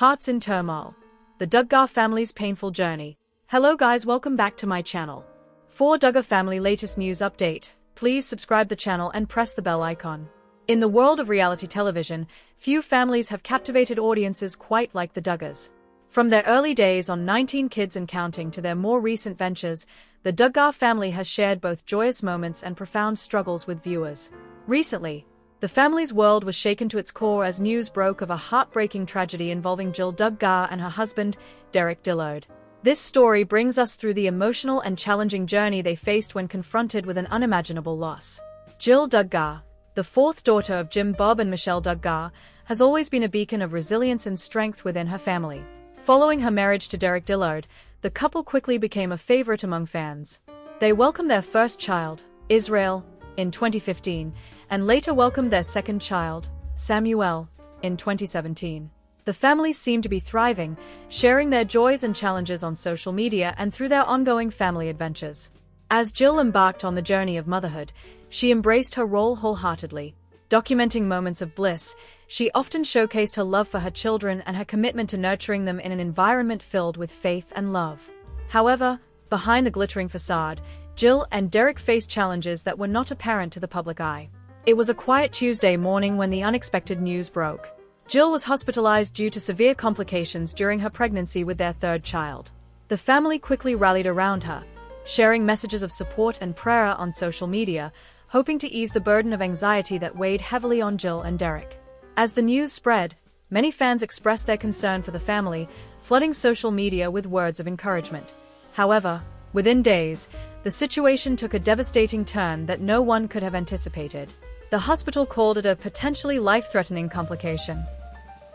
Hearts in Turmoil. The Duggar family's painful journey. Hello guys, welcome back to my channel. For Duggar family latest news update, please subscribe the channel and press the bell icon. In the world of reality television, few families have captivated audiences quite like the Duggars. From their early days on 19 Kids and Counting to their more recent ventures, the Duggar family has shared both joyous moments and profound struggles with viewers. Recently, the family's world was shaken to its core as news broke of a heartbreaking tragedy involving Jill Duggar and her husband, Derick Dillard. This story brings us through the emotional and challenging journey they faced when confronted with an unimaginable loss. Jill Duggar, the fourth daughter of Jim Bob and Michelle Duggar, has always been a beacon of resilience and strength within her family. Following her marriage to Derick Dillard, the couple quickly became a favorite among fans. They welcomed their first child, Israel, in 2015, and later welcomed their second child, Samuel, in 2017. The family seemed to be thriving, sharing their joys and challenges on social media and through their ongoing family adventures. As Jill embarked on the journey of motherhood, she embraced her role wholeheartedly. Documenting moments of bliss, she often showcased her love for her children and her commitment to nurturing them in an environment filled with faith and love. However, behind the glittering facade, Jill and Derick faced challenges that were not apparent to the public eye. It was a quiet Tuesday morning when the unexpected news broke. Jill was hospitalized due to severe complications during her pregnancy with their third child. The family quickly rallied around her, sharing messages of support and prayer on social media, hoping to ease the burden of anxiety that weighed heavily on Jill and Derick. As the news spread, many fans expressed their concern for the family, flooding social media with words of encouragement. However, within days, the situation took a devastating turn that no one could have anticipated. The hospital called it a potentially life-threatening complication.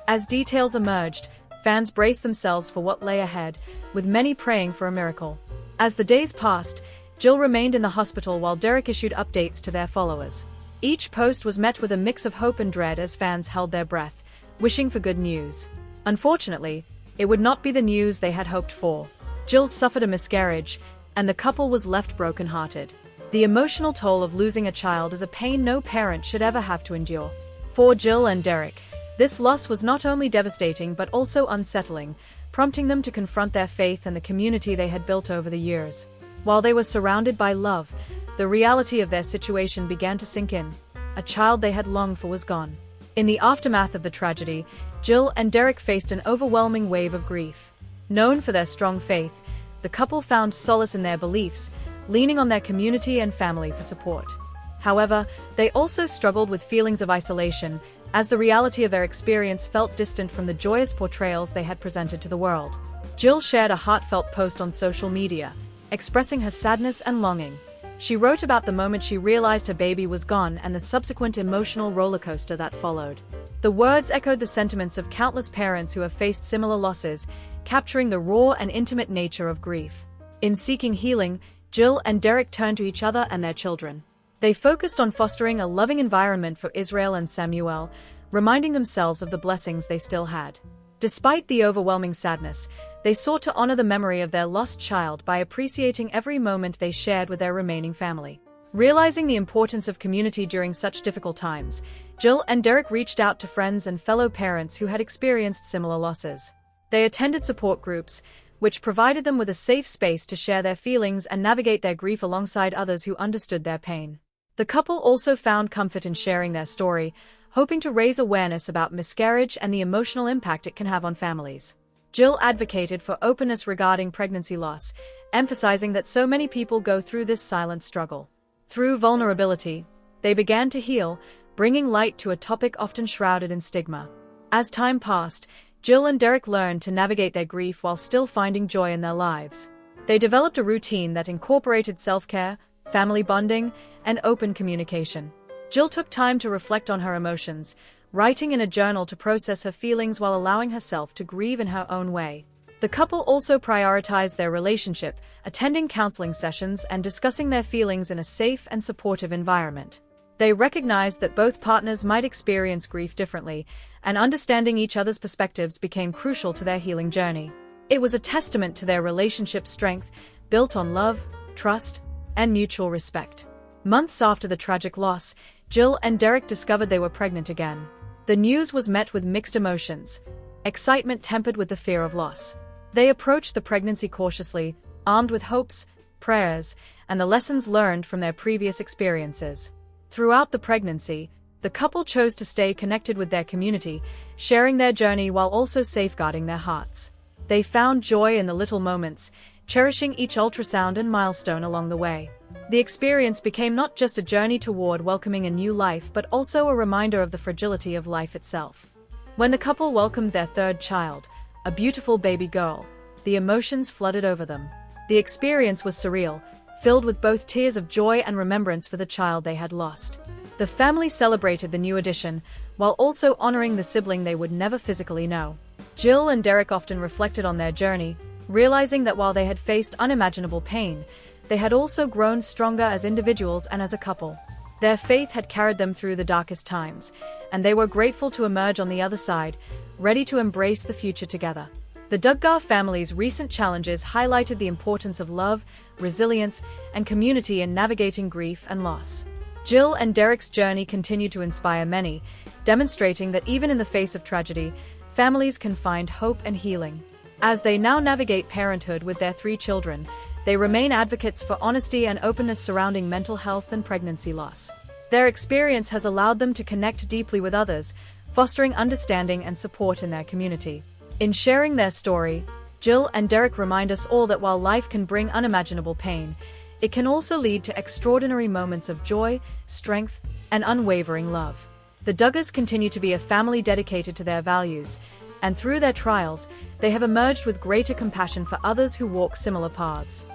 As details emerged, fans braced themselves for what lay ahead, with many praying for a miracle. As the days passed, Jill remained in the hospital while Derick issued updates to their followers. Each post was met with a mix of hope and dread as fans held their breath, wishing for good news. Unfortunately, it would not be the news they had hoped for. Jill suffered a miscarriage, and the couple was left brokenhearted. The emotional toll of losing a child is a pain no parent should ever have to endure. For Jill and Derick, this loss was not only devastating but also unsettling, prompting them to confront their faith and the community they had built over the years. While they were surrounded by love, the reality of their situation began to sink in. A child they had longed for was gone. In the aftermath of the tragedy, Jill and Derick faced an overwhelming wave of grief. Known for their strong faith, the couple found solace in their beliefs, leaning on their community and family for support. However, they also struggled with feelings of isolation, as the reality of their experience felt distant from the joyous portrayals they had presented to the world. Jill shared a heartfelt post on social media, expressing her sadness and longing. She wrote about the moment she realized her baby was gone and the subsequent emotional rollercoaster that followed. The words echoed the sentiments of countless parents who have faced similar losses, capturing the raw and intimate nature of grief. In seeking healing, Jill and Derick turned to each other and their children. They focused on fostering a loving environment for Israel and Samuel, reminding themselves of the blessings they still had. Despite the overwhelming sadness, they sought to honor the memory of their lost child by appreciating every moment they shared with their remaining family. Realizing the importance of community during such difficult times, Jill and Derick reached out to friends and fellow parents who had experienced similar losses. They attended support groups, which provided them with a safe space to share their feelings and navigate their grief alongside others who understood their pain. The couple also found comfort in sharing their story, hoping to raise awareness about miscarriage and the emotional impact it can have on families. Jill advocated for openness regarding pregnancy loss, emphasizing that so many people go through this silent struggle. Through vulnerability, they began to heal, bringing light to a topic often shrouded in stigma. As time passed, Jill and Derick learned to navigate their grief while still finding joy in their lives. They developed a routine that incorporated self-care, family bonding, and open communication. Jill took time to reflect on her emotions, writing in a journal to process her feelings while allowing herself to grieve in her own way. The couple also prioritized their relationship, attending counseling sessions and discussing their feelings in a safe and supportive environment. They recognized that both partners might experience grief differently, and understanding each other's perspectives became crucial to their healing journey. It was a testament to their relationship's strength, built on love, trust, and mutual respect. Months after the tragic loss, Jill and Derick discovered they were pregnant again. The news was met with mixed emotions. excitement tempered with the fear of loss. They approached the pregnancy cautiously, armed with hopes, prayers, and the lessons learned from their previous experiences. Throughout the pregnancy, the couple chose to stay connected with their community, sharing their journey while also safeguarding their hearts. They found joy in the little moments, cherishing each ultrasound and milestone along the way. The experience became not just a journey toward welcoming a new life but also a reminder of the fragility of life itself. When the couple welcomed their third child, a beautiful baby girl, the emotions flooded over them. The experience was surreal, filled with both tears of joy and remembrance for the child they had lost. The family celebrated the new addition, while also honoring the sibling they would never physically know. Jill and Derick often reflected on their journey, realizing that while they had faced unimaginable pain, they had also grown stronger as individuals and as a couple. Their faith had carried them through the darkest times, and they were grateful to emerge on the other side, ready to embrace the future together. The Duggar family's recent challenges highlighted the importance of love, resilience, and community in navigating grief and loss. Jill and Derick's journey continued to inspire many, demonstrating that even in the face of tragedy, families can find hope and healing. As they now navigate parenthood with their 3 children, they remain advocates for honesty and openness surrounding mental health and pregnancy loss. Their experience has allowed them to connect deeply with others, fostering understanding and support in their community. In sharing their story, Jill and Derick remind us all that while life can bring unimaginable pain, it can also lead to extraordinary moments of joy, strength, and unwavering love. The Duggars continue to be a family dedicated to their values, and through their trials, they have emerged with greater compassion for others who walk similar paths.